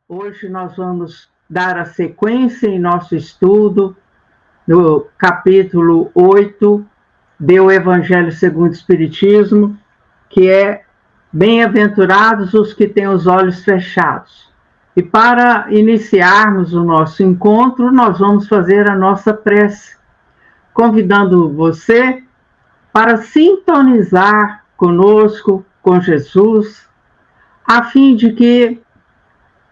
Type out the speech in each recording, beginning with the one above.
Hoje nós vamos dar a sequência em nosso estudo no capítulo 8 do Evangelho segundo o Espiritismo, que é Bem-aventurados os que têm os olhos fechados. E para iniciarmos o nosso encontro, nós vamos fazer a nossa prece, convidando você para sintonizar conosco, com Jesus, a fim de que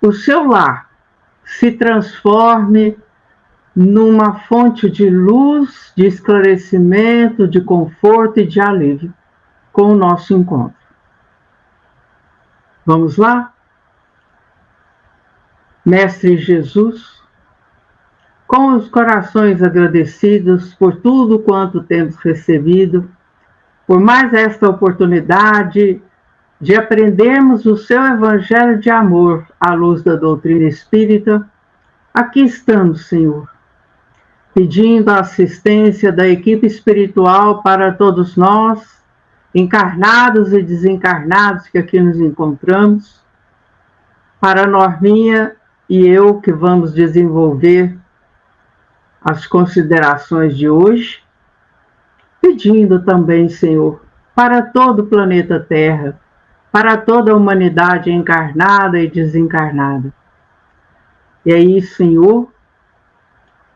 o seu lar se transforme numa fonte de luz, de esclarecimento, de conforto e de alívio com o nosso encontro. Vamos lá? Mestre Jesus, com os corações agradecidos por tudo quanto temos recebido, por mais esta oportunidade de aprendermos o seu evangelho de amor à luz da doutrina espírita, aqui estamos, Senhor, pedindo a assistência da equipe espiritual para todos nós, encarnados e desencarnados que aqui nos encontramos, para a Norminha e eu que vamos desenvolver as considerações de hoje, pedindo também, Senhor, para todo o planeta Terra, para toda a humanidade encarnada e desencarnada. E aí, Senhor,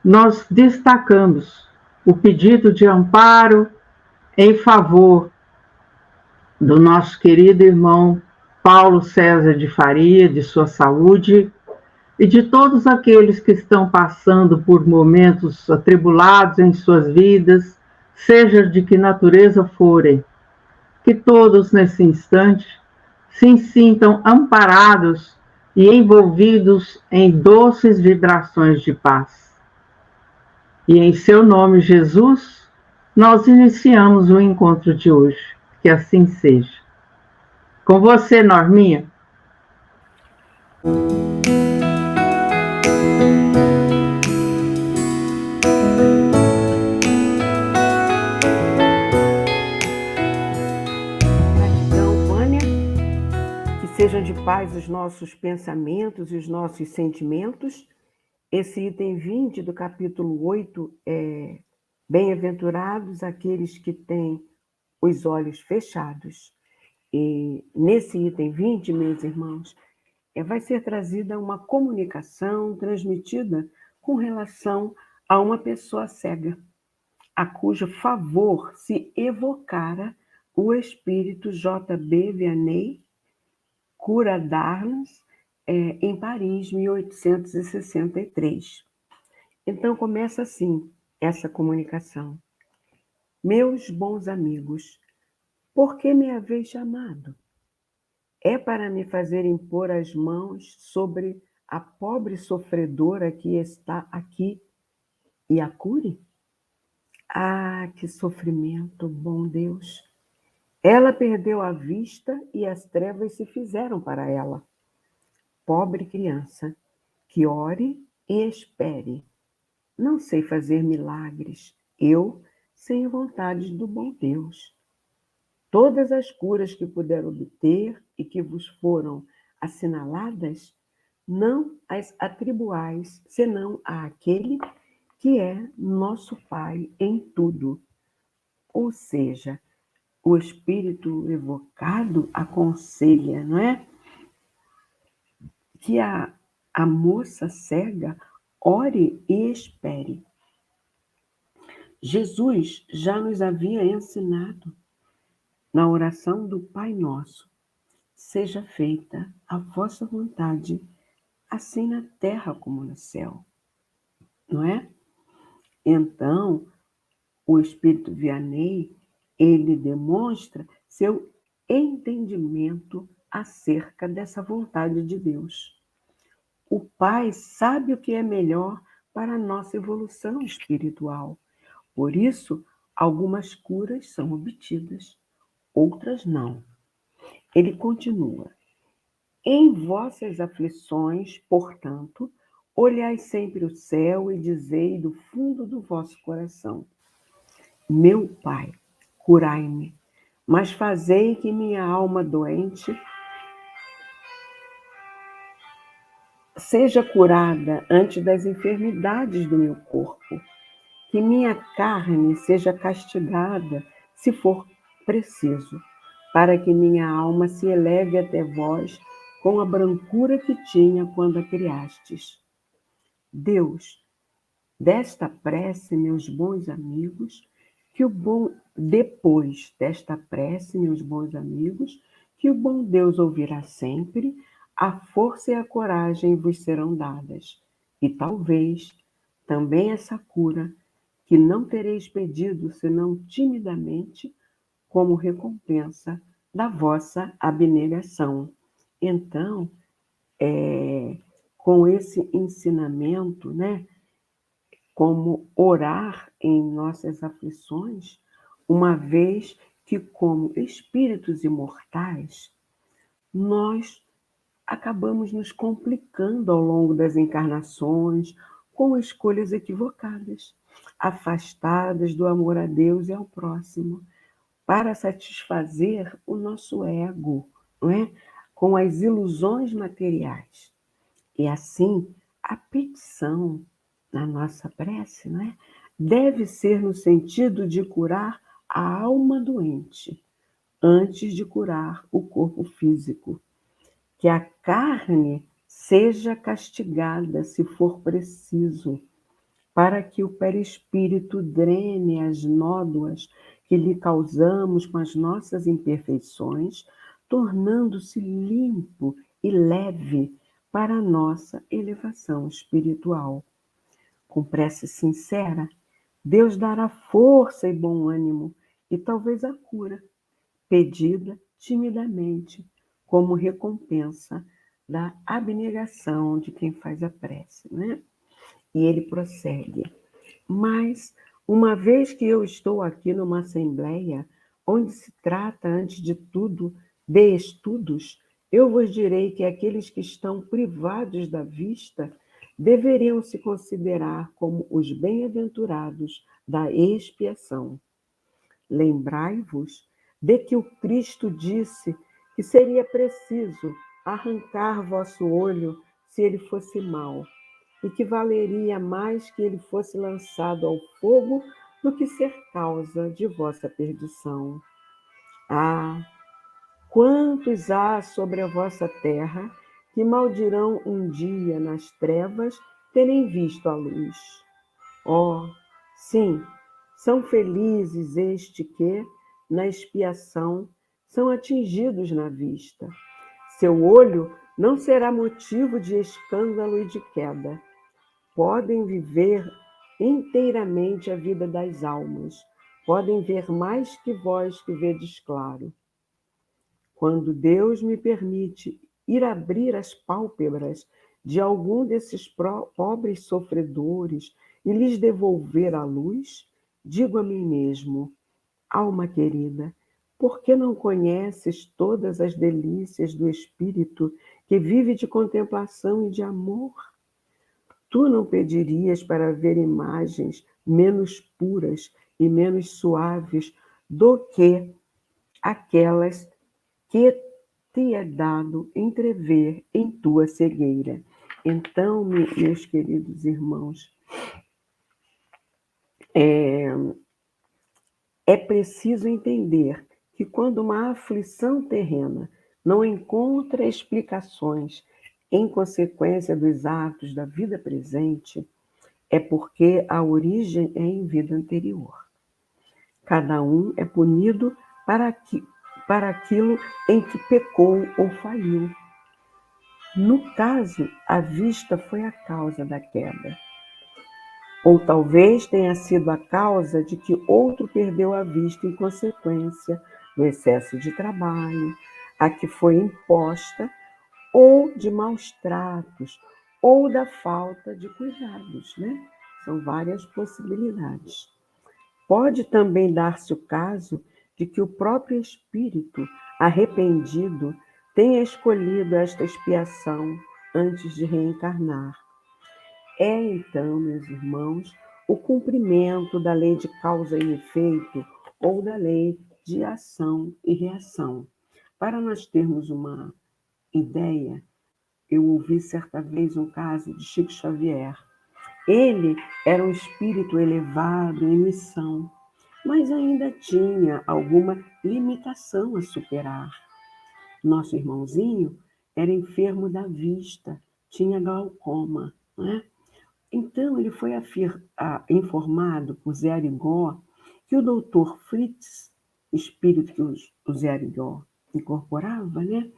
nós destacamos o pedido de amparo em favor do nosso querido irmão Paulo César de Faria, de sua saúde, e de todos aqueles que estão passando por momentos atribulados em suas vidas, seja de que natureza forem, que todos nesse instante se sintam amparados e envolvidos em doces vibrações de paz. E em seu nome, Jesus, nós iniciamos o encontro de hoje. Que assim seja. Com você, Norminha. Gratidão, Vânia. Que sejam de paz os nossos pensamentos e os nossos sentimentos. Esse item 20 do capítulo 8 é Bem-aventurados aqueles que têm os olhos fechados. E nesse item 20, meus irmãos, vai ser trazida uma comunicação transmitida com relação a uma pessoa cega, a cujo favor se evocara o espírito J.B. Vianney Curadarnes, em Paris, 1863. Então começa assim essa comunicação. Meus bons amigos, por que me haveis chamado? É para me fazer impor as mãos sobre a pobre sofredora que está aqui e a cure? Ah, que sofrimento, bom Deus! Ela perdeu a vista e as trevas se fizeram para ela. Pobre criança, que ore e espere. Não sei fazer milagres, eu sem vontade do bom Deus. Todas as curas que puder obter e que vos foram assinaladas, não as atribuais, senão àquele que é nosso Pai em tudo. Ou seja, o Espírito evocado aconselha, não é? Que a moça cega ore e espere. Jesus já nos havia ensinado na oração do Pai Nosso: seja feita a vossa vontade, assim na terra como no céu. Não é? Então, o Espírito Vianney, ele demonstra seu entendimento acerca dessa vontade de Deus. O Pai sabe o que é melhor para a nossa evolução espiritual. Por isso, algumas curas são obtidas, outras não. Ele continua: em vossas aflições, portanto, olhai sempre o céu e dizei do fundo do vosso coração: meu Pai, curai-me, mas fazei que minha alma doente seja curada antes das enfermidades do meu corpo, que minha carne seja castigada, se for preciso, para que minha alma se eleve até vós com a brancura que tinha quando a criastes. Deus, desta prece, meus bons amigos, depois desta prece, meus bons amigos, que o bom Deus ouvirá sempre, a força e a coragem vos serão dadas, e talvez também essa cura, que não tereis pedido senão timidamente, como recompensa da vossa abnegação. Então, com esse ensinamento, né, como orar em nossas aflições, uma vez que, como espíritos imortais, nós acabamos nos complicando ao longo das encarnações com escolhas equivocadas, afastadas do amor a Deus e ao próximo, para satisfazer o nosso ego, não é? Com as ilusões materiais. E assim, a petição na nossa prece, não é? Deve ser no sentido de curar a alma doente, antes de curar o corpo físico. Que a carne seja castigada, se for preciso, para que o perispírito drene as nódoas que lhe causamos com as nossas imperfeições, tornando-se limpo e leve para a nossa elevação espiritual. Com prece sincera, Deus dará força e bom ânimo e talvez a cura, pedida timidamente, como recompensa da abnegação de quem faz a prece, né? E ele prossegue: mas, uma vez que eu estou aqui numa assembleia, onde se trata, antes de tudo, de estudos, eu vos direi que aqueles que estão privados da vista deveriam se considerar como os bem-aventurados da expiação. Lembrai-vos de que o Cristo disse que seria preciso arrancar vosso olho se ele fosse mau, e que valeria mais que ele fosse lançado ao fogo do que ser causa de vossa perdição. Ah, quantos há sobre a vossa terra que maldirão um dia nas trevas terem visto a luz? Oh, sim, são felizes este que, na expiação, são atingidos na vista. Seu olho não será motivo de escândalo e de queda. Podem viver inteiramente a vida das almas. Podem ver mais que vós que vedes claro. Quando Deus me permite ir abrir as pálpebras de algum desses pobres sofredores e lhes devolver a luz, digo a mim mesmo: alma querida, por que não conheces todas as delícias do espírito que vive de contemplação e de amor? Tu não pedirias para ver imagens menos puras e menos suaves do que aquelas que te é dado entrever em tua cegueira. Então, meus queridos irmãos, é preciso entender que quando uma aflição terrena não encontra explicações em consequência dos atos da vida presente, é porque a origem é em vida anterior. Cada um é punido para aquilo em que pecou ou falhou. No caso, a vista foi a causa da queda. Ou talvez tenha sido a causa de que outro perdeu a vista em consequência do excesso de trabalho, a que foi imposta, ou de maus tratos, ou da falta de cuidados, né? São várias possibilidades. Pode também dar-se o caso de que o próprio espírito arrependido tenha escolhido esta expiação antes de reencarnar. É então, meus irmãos, o cumprimento da lei de causa e efeito ou da lei de ação e reação. Para nós termos uma ideia, eu ouvi certa vez um caso de Chico Xavier. Ele era um espírito elevado em missão, mas ainda tinha alguma limitação a superar. Nosso irmãozinho era enfermo da vista, tinha glaucoma, né? Então, ele foi informado por Zé Arigó que o doutor Fritz, espírito que o Zé Arigó incorporava, né?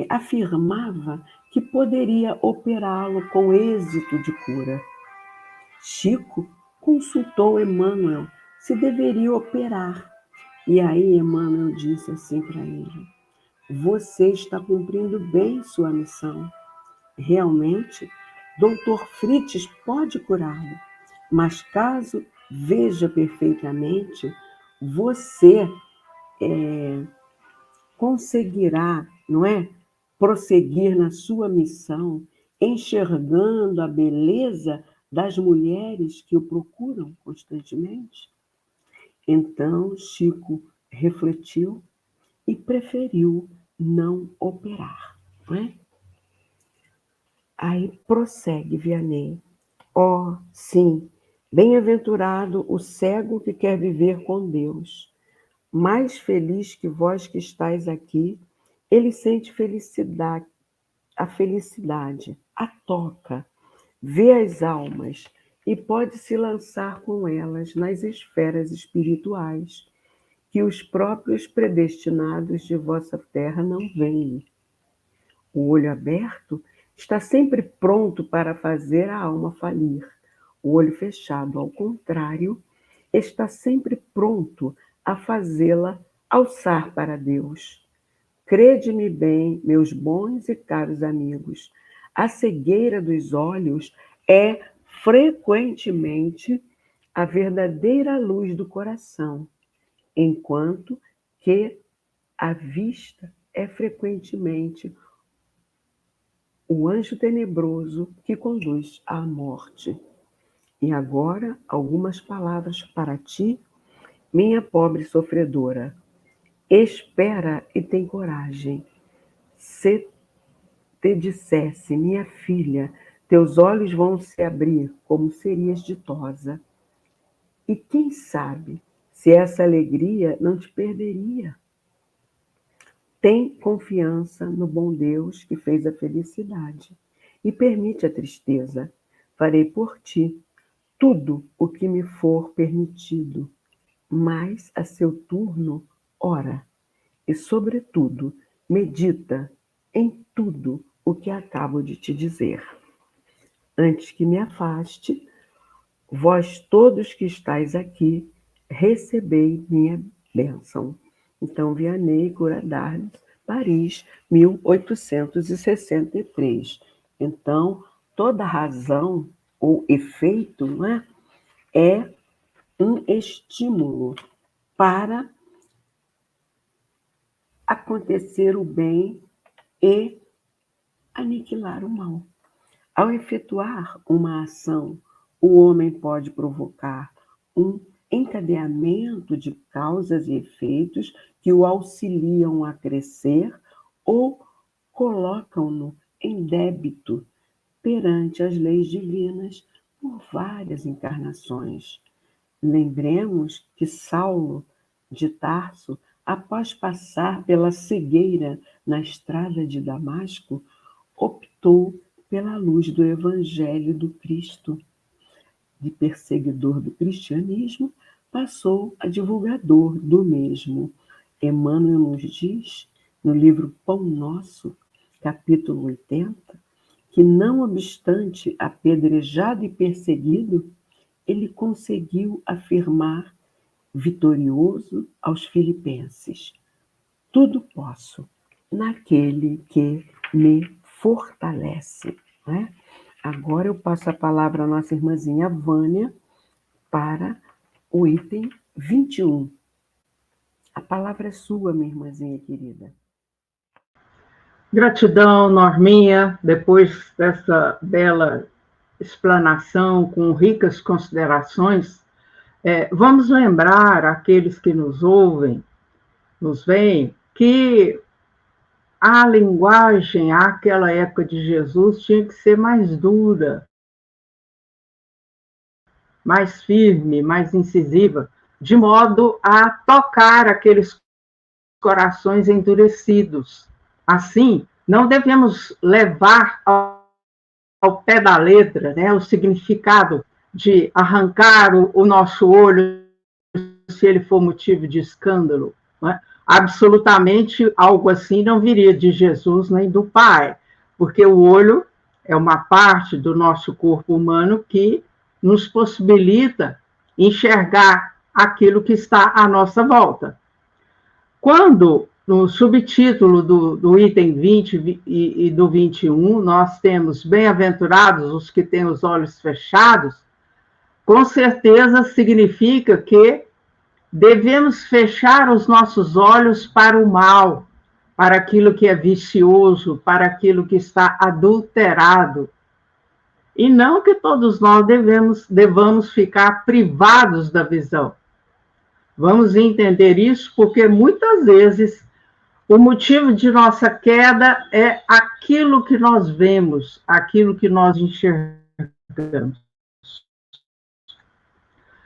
Afirmava que poderia operá-lo com êxito de cura. Chico consultou Emmanuel se deveria operar. E aí Emmanuel disse assim para ele: você está cumprindo bem sua missão. Realmente, Dr. Fritz pode curá-lo, mas caso veja perfeitamente, você conseguirá, não é, prosseguir na sua missão, enxergando a beleza das mulheres que o procuram constantemente? Então, Chico refletiu e preferiu não operar, não é? Aí prossegue Vianney. Oh, sim, bem-aventurado o cego que quer viver com Deus. Mais feliz que vós que estáis aqui, ele sente felicidade, a toca, vê as almas e pode se lançar com elas nas esferas espirituais, que os próprios predestinados de vossa terra não veem. O olho aberto está sempre pronto para fazer a alma falir. O olho fechado, ao contrário, está sempre pronto a fazê-la alçar para Deus. Crede-me bem, meus bons e caros amigos, a cegueira dos olhos é frequentemente a verdadeira luz do coração, enquanto que a vista é frequentemente o anjo tenebroso que conduz à morte. E agora, algumas palavras para ti, minha pobre sofredora. Espera e tem coragem. Se te dissesse, minha filha, teus olhos vão se abrir como serias ditosa. E quem sabe se essa alegria não te perderia? Tem confiança no bom Deus que fez a felicidade e permite a tristeza. Farei por ti tudo o que me for permitido, mas a seu turno, ora, e sobretudo, medita em tudo o que acabo de te dizer. Antes que me afaste, vós todos que estáis aqui, recebei minha bênção. Então, Vianney Curadarnes, Paris, 1863. Então, toda razão ou efeito, não é? É um estímulo para acontecer o bem e aniquilar o mal. Ao efetuar uma ação, o homem pode provocar um encadeamento de causas e efeitos que o auxiliam a crescer ou colocam-no em débito perante as leis divinas por várias encarnações. Lembremos que Saulo de Tarso, após passar pela cegueira na estrada de Damasco, optou pela luz do Evangelho do Cristo. De perseguidor do cristianismo, passou a divulgador do mesmo. Emmanuel nos diz, no livro Pão Nosso, capítulo 80, que não obstante apedrejado e perseguido, ele conseguiu afirmar, vitorioso, aos filipenses: tudo posso naquele que me fortalece. Né? Agora eu passo a palavra à nossa irmãzinha Vânia para o item 21. A palavra é sua, minha irmãzinha querida. Gratidão, Norminha, depois dessa bela explanação com ricas considerações, vamos lembrar aqueles que nos ouvem, nos veem, que a linguagem àquela época de Jesus tinha que ser mais dura, mais firme, mais incisiva, de modo a tocar aqueles corações endurecidos. Assim, não devemos levar ao pé da letra, né, o significado de arrancar o nosso olho se ele for motivo de escândalo. Né? Absolutamente algo assim não viria de Jesus nem do Pai, porque o olho é uma parte do nosso corpo humano que nos possibilita enxergar aquilo que está à nossa volta. Quando, no subtítulo do item 20 e do 21, nós temos bem-aventurados os que têm os olhos fechados, com certeza significa que devemos fechar os nossos olhos para o mal, para aquilo que é vicioso, para aquilo que está adulterado. E não que todos nós devamos ficar privados da visão. Vamos entender isso porque muitas vezes o motivo de nossa queda é aquilo que nós vemos, aquilo que nós enxergamos.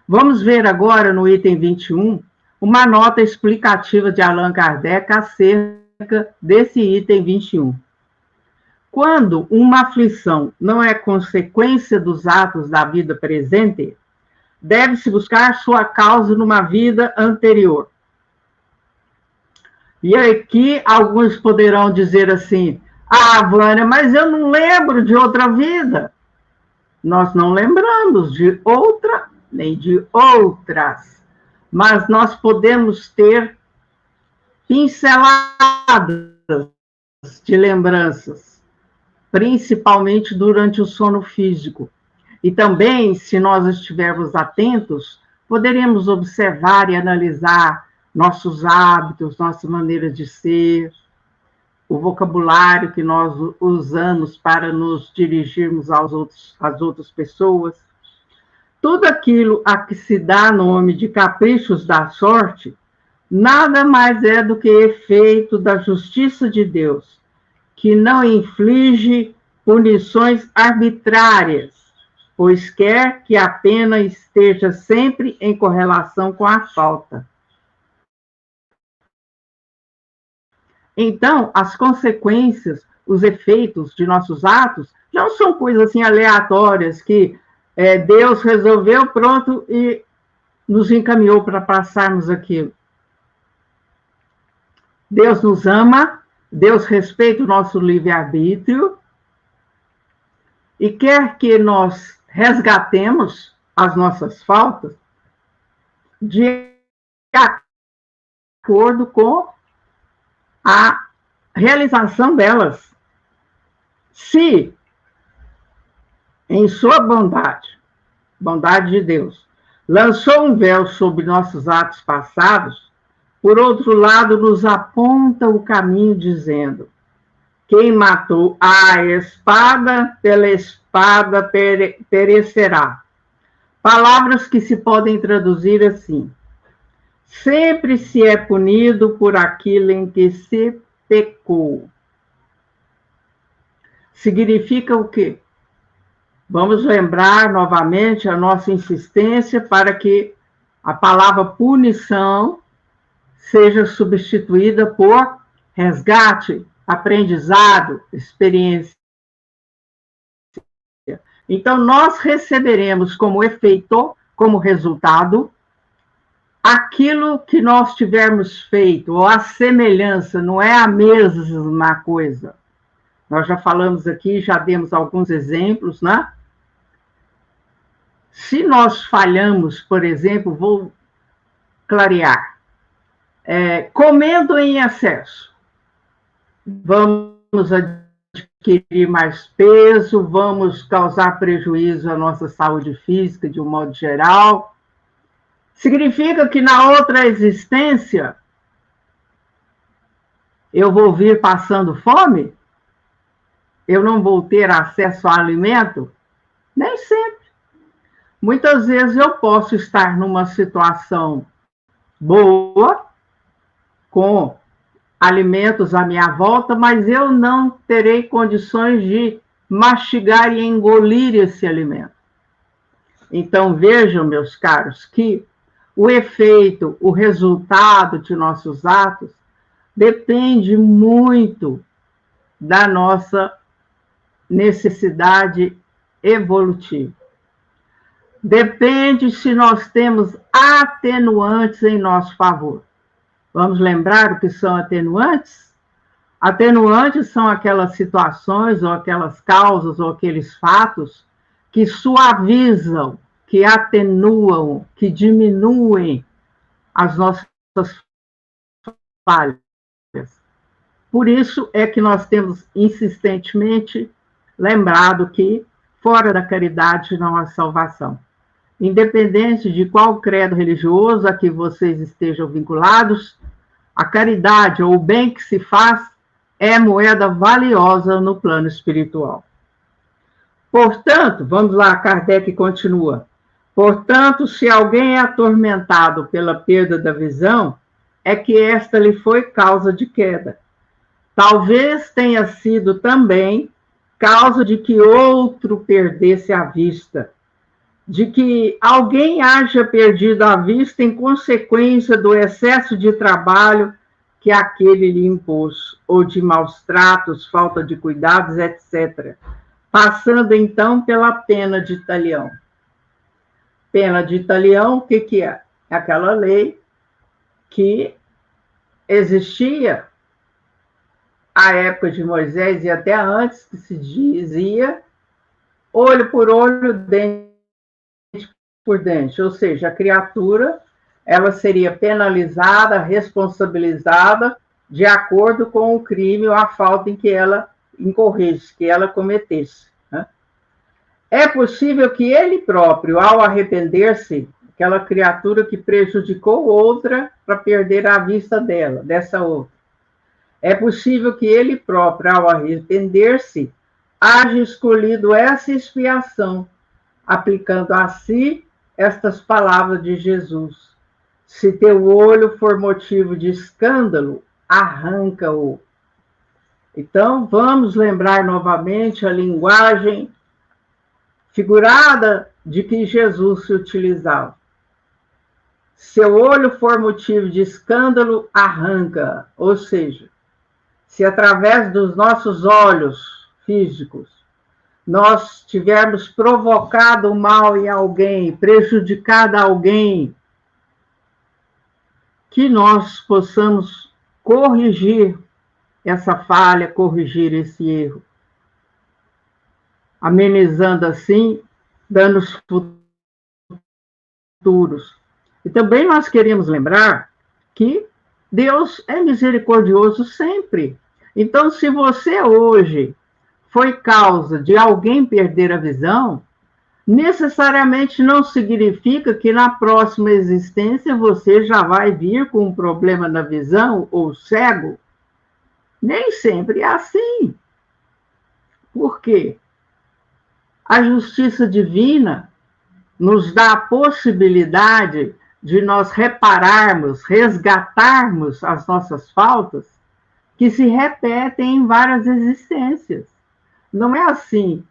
Vamos ver agora no item 21 uma nota explicativa de Allan Kardec acerca desse item 21. Quando uma aflição não é consequência dos atos da vida presente, deve-se buscar sua causa numa vida anterior. E aqui alguns poderão dizer assim: ah, Vânia, mas eu não lembro de outra vida. Nós não lembramos de outra nem de outras, mas nós podemos ter pinceladas de lembranças, principalmente durante o sono físico. E também, se nós estivermos atentos, poderemos observar e analisar nossos hábitos, nossa maneira de ser, o vocabulário que nós usamos para nos dirigirmos às outras pessoas. Tudo aquilo a que se dá nome de caprichos da sorte, nada mais é do que efeito da justiça de Deus, que não inflige punições arbitrárias, pois quer que a pena esteja sempre em correlação com a falta. Então, as consequências, os efeitos de nossos atos, não são coisas assim aleatórias que Deus resolveu, pronto, e nos encaminhou para passarmos aquilo. Deus nos ama, Deus respeita o nosso livre-arbítrio e quer que nós resgatemos as nossas faltas de acordo com a realização delas. Se, em sua bondade de Deus, lançou um véu sobre nossos atos passados, por outro lado, nos aponta o caminho, dizendo: quem matou a espada, pela espada perecerá. Palavras que se podem traduzir assim: sempre se é punido por aquilo em que se pecou. Significa o quê? Vamos lembrar novamente a nossa insistência para que a palavra punição seja substituída por resgate, aprendizado, experiência. Então, nós receberemos como efeito, como resultado, aquilo que nós tivermos feito, ou a semelhança, não é a mesma coisa. Nós já falamos aqui, já demos alguns exemplos, né? Se nós falhamos, por exemplo, vou clarear, comendo em excesso, vamos adquirir mais peso, vamos causar prejuízo à nossa saúde física de um modo geral. Significa que na outra existência eu vou vir passando fome? Eu não vou ter acesso a alimento? Nem sempre. Muitas vezes eu posso estar numa situação boa, com alimentos à minha volta, mas eu não terei condições de mastigar e engolir esse alimento. Então, vejam, meus caros, que o efeito, o resultado de nossos atos depende muito da nossa necessidade evolutiva. Depende se nós temos atenuantes em nosso favor. Vamos lembrar o que são atenuantes? Atenuantes são aquelas situações, ou aquelas causas, ou aqueles fatos que suavizam, que atenuam, que diminuem as nossas falhas. Por isso é que nós temos insistentemente lembrado que fora da caridade não há salvação. Independente de qual credo religioso a que vocês estejam vinculados, a caridade ou o bem que se faz é moeda valiosa no plano espiritual. Portanto, vamos lá, Kardec continua. Portanto, se alguém é atormentado pela perda da visão, é que esta lhe foi causa de queda. Talvez tenha sido também causa de que outro perdesse a vista, de que alguém haja perdido a vista em consequência do excesso de trabalho que aquele lhe impôs, ou de maus tratos, falta de cuidados, etc., passando então pela pena de talião. Pena de talião, o que é? Aquela lei que existia à época de Moisés e até antes, que se dizia olho por olho, dente por dente, ou seja, a criatura ela seria penalizada, responsabilizada de acordo com o crime ou a falta em que ela incorresse, que ela cometesse. Né? É possível que ele próprio, ao arrepender-se, aquela criatura que prejudicou outra para perder a vista dela, dessa outra, é possível que ele próprio, ao arrepender-se, haja escolhido essa expiação, aplicando a si estas palavras de Jesus. Se teu olho for motivo de escândalo, arranca-o. Então, vamos lembrar novamente a linguagem figurada de que Jesus se utilizava. Seu olho for motivo de escândalo, arranca. Ou seja, se através dos nossos olhos físicos nós tivermos provocado o mal em alguém, prejudicado alguém, que nós possamos corrigir essa falha, corrigir esse erro, amenizando assim danos futuros. E também nós queremos lembrar que Deus é misericordioso sempre. Então, se você hoje foi causa de alguém perder a visão, necessariamente não significa que na próxima existência você já vai vir com um problema na visão ou cego. Nem sempre é assim. Por quê? A justiça divina nos dá a possibilidade de nós repararmos, resgatarmos as nossas faltas que se repetem em várias existências. Não é assim,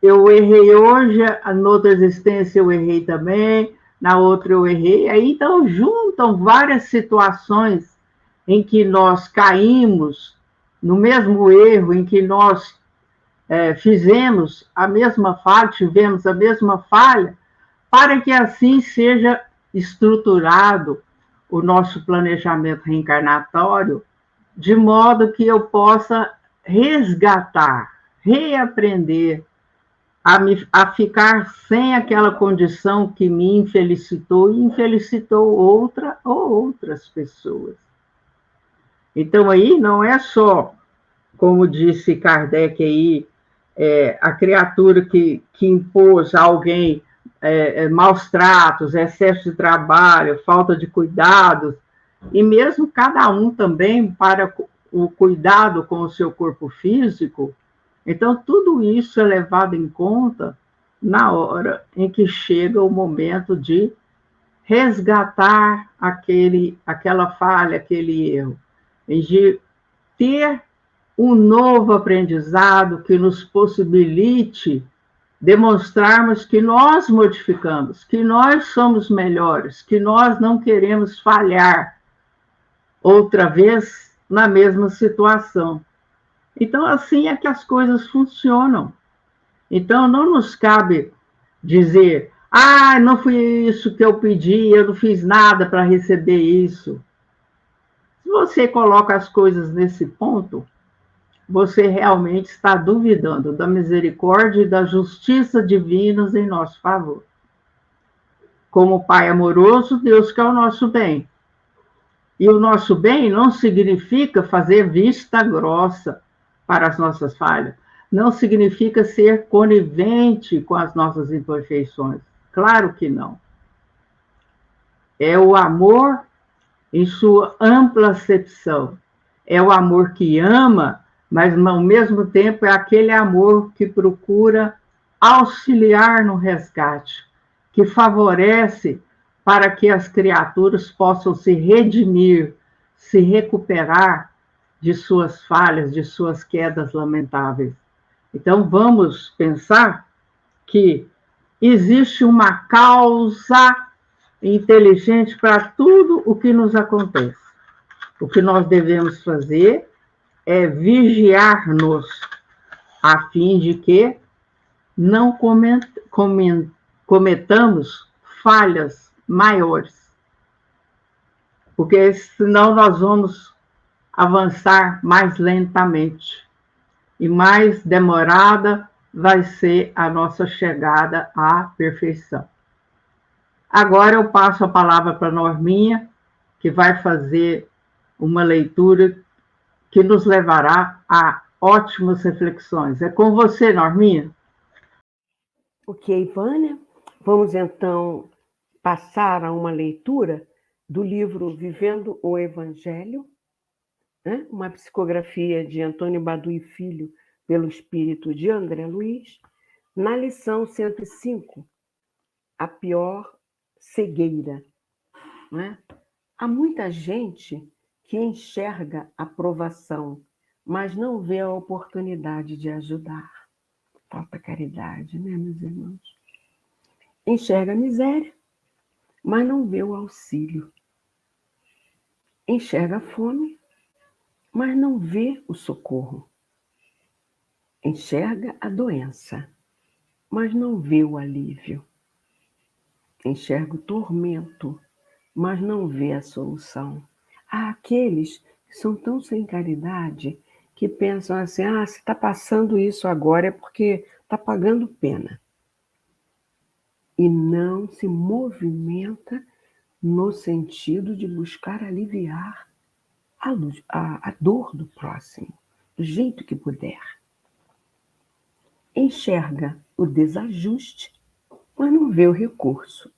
eu errei hoje, na outra existência eu errei também, na outra eu errei. Aí então juntam várias situações em que nós caímos no mesmo erro, em que nós fizemos a mesma falha, tivemos a mesma falha, para que assim seja estruturado o nosso planejamento reencarnatório, de modo que eu possa resgatar, reaprender a ficar sem aquela condição que me infelicitou e infelicitou outra ou outras pessoas. Então aí não é só, como disse Kardec aí, a criatura que impôs a alguém maus tratos, excesso de trabalho, falta de cuidados, e mesmo cada um também para o cuidado com o seu corpo físico. Então, tudo isso é levado em conta na hora em que chega o momento de resgatar aquela falha, aquele erro. de ter um novo aprendizado que nos possibilite demonstrarmos que nós modificamos, que nós somos melhores, que nós não queremos falhar outra vez na mesma situação. Então, assim é que as coisas funcionam. Então, não nos cabe dizer, não foi isso que eu pedi, eu não fiz nada para receber isso. Se você coloca as coisas nesse ponto, você realmente está duvidando da misericórdia e da justiça divinas em nosso favor. Como Pai amoroso, Deus quer o nosso bem. E o nosso bem não significa fazer vista grossa para as nossas falhas. Não significa ser conivente com as nossas imperfeições. Claro que não. É o amor em sua ampla acepção. É o amor que ama, mas ao mesmo tempo é aquele amor que procura auxiliar no resgate, que favorece para que as criaturas possam se redimir, se recuperar de suas falhas, de suas quedas lamentáveis. Então vamos pensar que existe uma causa inteligente para tudo o que nos acontece. O que nós devemos fazer é vigiar-nos, a fim de que não cometamos falhas maiores, porque senão nós vamos avançar mais lentamente e mais demorada vai ser a nossa chegada à perfeição. Agora eu passo a palavra para a Norminha, que vai fazer uma leitura que nos levará a ótimas reflexões. É com você, Norminha. Ok, Vânia. Vamos então passar a uma leitura do livro Vivendo o Evangelho, né? Uma psicografia de Antônio Baduy Filho, pelo espírito de André Luiz, na lição 105, a pior cegueira. Né? Há muita gente que enxerga a provação, mas não vê a oportunidade de ajudar. Falta caridade, né, meus irmãos? Enxerga a miséria, mas não vê o auxílio. Enxerga a fome, mas não vê o socorro. Enxerga a doença, mas não vê o alívio. Enxerga o tormento, mas não vê a solução. Há aqueles que são tão sem caridade que pensam assim, se está passando isso agora é porque está pagando pena. E não se movimenta no sentido de buscar aliviar a dor do próximo, do jeito que puder. Enxerga o desajuste, mas não vê o recurso.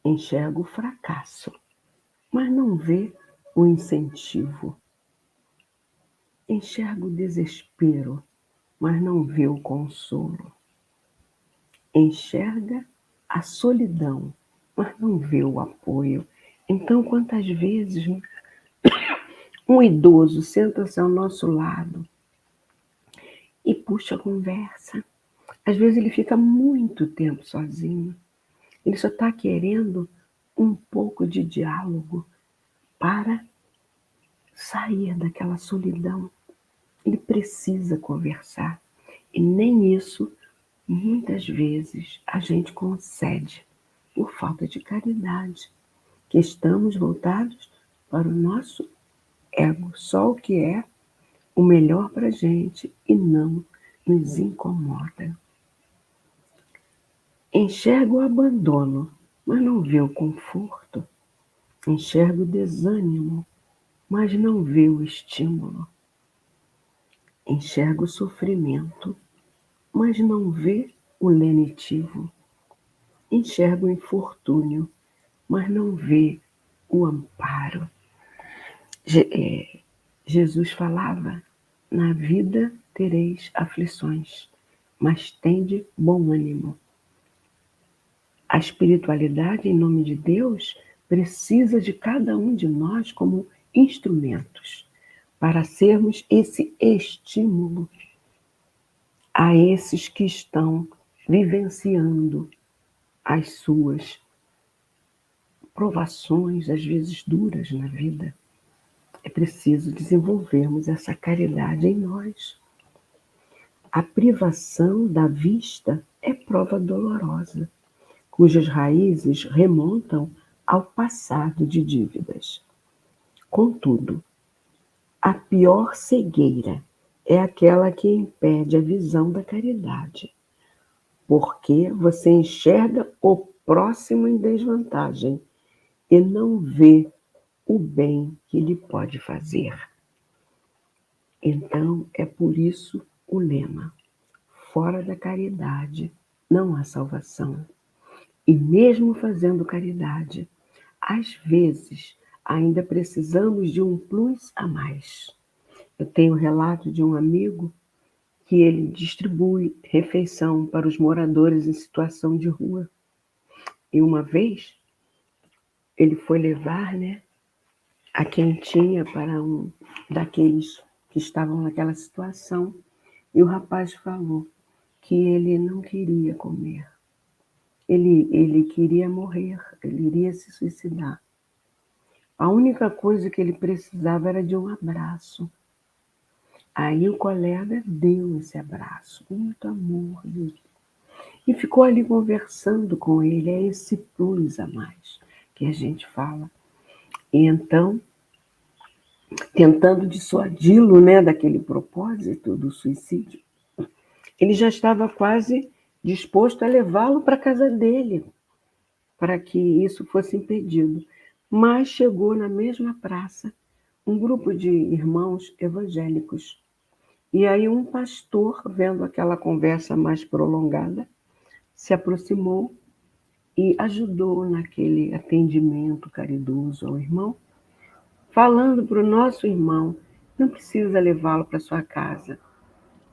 Enxerga o fracasso, mas não vê o incentivo. Enxerga o desespero, mas não vê o consolo. Enxerga a solidão, mas não vê o apoio. Então, quantas vezes um idoso senta-se ao nosso lado e puxa a conversa. Às vezes ele fica muito tempo sozinho. Ele só está querendo um pouco de diálogo para sair daquela solidão. Ele precisa conversar. E nem isso, muitas vezes, a gente concede por falta de caridade, que estamos voltados para o nosso ego, só o que é o melhor para a gente e não nos incomoda. Enxerga o abandono, mas não vê o conforto. Enxerga o desânimo, mas não vê o estímulo. Enxerga o sofrimento, mas não vê o lenitivo. Enxerga o infortúnio, mas não vê o amparo. Jesus falava, na vida tereis aflições, mas tende bom ânimo. A espiritualidade, em nome de Deus, precisa de cada um de nós como instrumentos, para sermos esse estímulo a esses que estão vivenciando as suas provações, às vezes duras na vida. É preciso desenvolvermos essa caridade em nós. A privação da vista é prova dolorosa, cujas raízes remontam ao passado de dívidas. Contudo, a pior cegueira é aquela que impede a visão da caridade, porque você enxerga o próximo em desvantagem e não vê o bem que lhe pode fazer. Então, é por isso o lema: fora da caridade não há salvação. E mesmo fazendo caridade, às vezes ainda precisamos de um plus a mais. Eu tenho um relato de um amigo que ele distribui refeição para os moradores em situação de rua. E uma vez ele foi levar, a quentinha para um daqueles que estavam naquela situação, e o rapaz falou que ele não queria comer. Ele queria morrer, ele iria se suicidar. A única coisa que ele precisava era de um abraço. Aí o colega deu esse abraço, com muito amor, e ficou ali conversando com ele. É esse plus a mais que a gente fala. E então, tentando dissuadi-lo, daquele propósito do suicídio, ele já estava quase disposto a levá-lo para a casa dele, para que isso fosse impedido. Mas chegou na mesma praça um grupo de irmãos evangélicos. E aí um pastor, vendo aquela conversa mais prolongada, se aproximou e ajudou naquele atendimento caridoso ao irmão, falando para o nosso irmão: não precisa levá-lo para sua casa.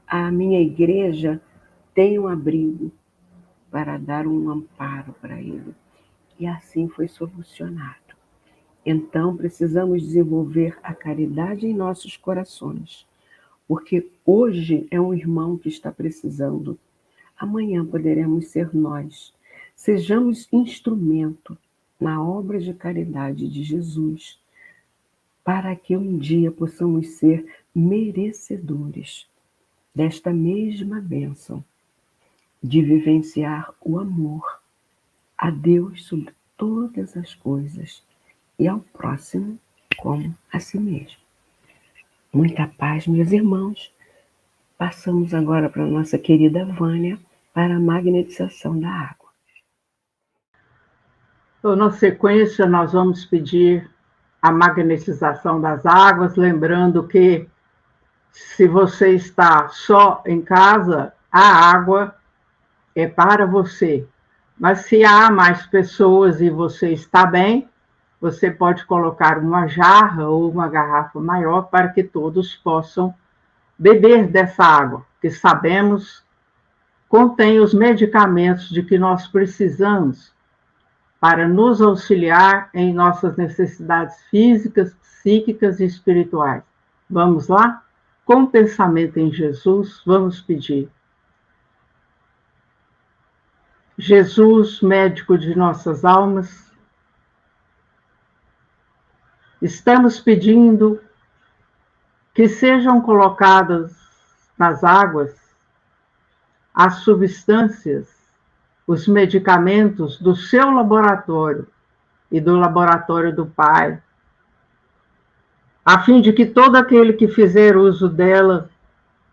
A minha igreja tem um abrigo para dar um amparo para ele. E assim foi solucionado. Então, precisamos desenvolver a caridade em nossos corações, porque hoje é um irmão que está precisando. Amanhã poderemos ser nós. Sejamos instrumento na obra de caridade de Jesus, para que um dia possamos ser merecedores desta mesma bênção de vivenciar o amor a Deus sobre todas as coisas e ao próximo como a si mesmo. Muita paz, meus irmãos. Passamos agora para a nossa querida Vânia para a magnetização da água. Então, na sequência, nós vamos pedir a magnetização das águas, lembrando que se você está só em casa, a água é para você. Mas se há mais pessoas e você está bem, você pode colocar uma jarra ou uma garrafa maior para que todos possam beber dessa água, que sabemos contém os medicamentos de que nós precisamos para nos auxiliar em nossas necessidades físicas, psíquicas e espirituais. Vamos lá? Com o pensamento em Jesus, vamos pedir. Jesus, médico de nossas almas, estamos pedindo que sejam colocadas nas águas as substâncias, os medicamentos do seu laboratório e do laboratório do Pai, a fim de que todo aquele que fizer uso dela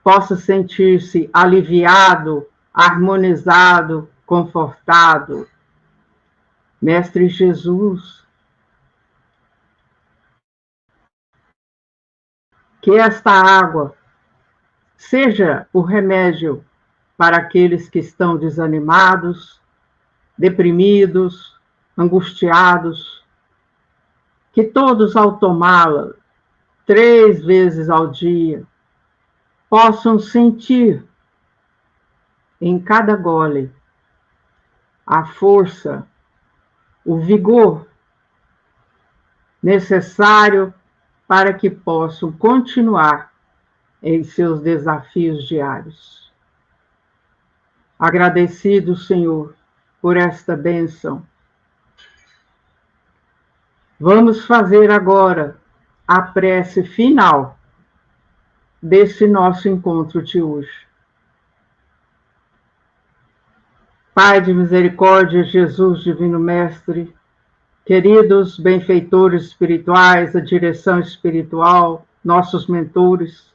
possa sentir-se aliviado, harmonizado, confortado. Mestre Jesus, que esta água seja o remédio para aqueles que estão desanimados, deprimidos, angustiados, que todos, ao tomá-la 3 vezes ao dia, possam sentir em cada gole a força, o vigor necessário para que possam continuar em seus desafios diários. Agradecido, Senhor, por esta bênção. Vamos fazer agora a prece final desse nosso encontro de hoje. Pai de misericórdia, Jesus, Divino Mestre, queridos benfeitores espirituais, a direção espiritual, nossos mentores,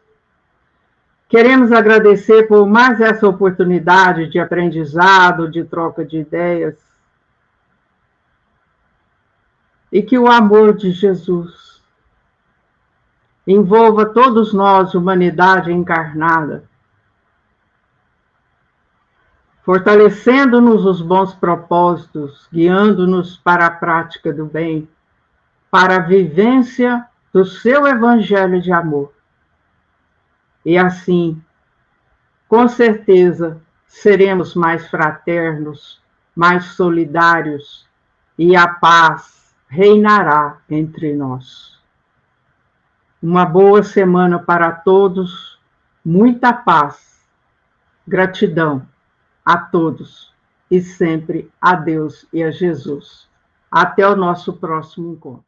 queremos agradecer por mais essa oportunidade de aprendizado, de troca de ideias, e que o amor de Jesus envolva todos nós, humanidade encarnada, fortalecendo-nos os bons propósitos, guiando-nos para a prática do bem, para a vivência do seu evangelho de amor. E assim, com certeza, seremos mais fraternos, mais solidários, e a paz reinará entre nós. Uma boa semana para todos, muita paz, gratidão a todos e sempre a Deus e a Jesus. Até o nosso próximo encontro.